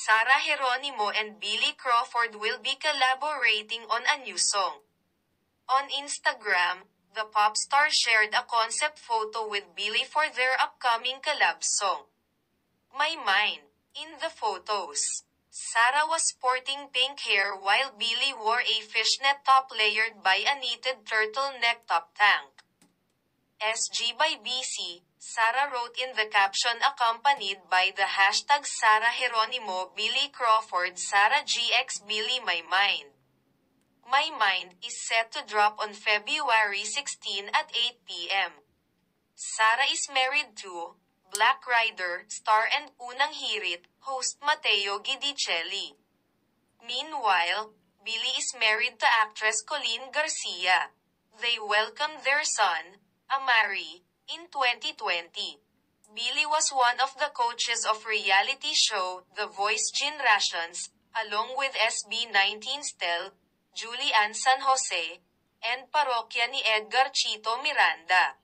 Sarah Geronimo and Billy Crawford will be collaborating on a new song. On Instagram, the pop star shared a concept photo with Billy for their upcoming collab song, My Mind. In the photos, Sarah was sporting pink hair while Billy wore a fishnet top layered by a knitted turtleneck top tank. SG by BC, Sarah wrote in the caption accompanied by the hashtag Sarah Geronimo Billy Crawford Sarah GX Billy My Mind. My Mind is set to drop on February 16 at 8 p.m. Sarah is married to Black Rider star and Unang Hirit host Matteo Guidicelli. Meanwhile, Billy is married to actress Colleen Garcia. They welcomed their son, Amari, in 2020. Billy was one of the coaches of reality show The Voice Generations, along with SB19 Stel, Julie Ann San Jose, and parokya ni Edgar Chito Miranda.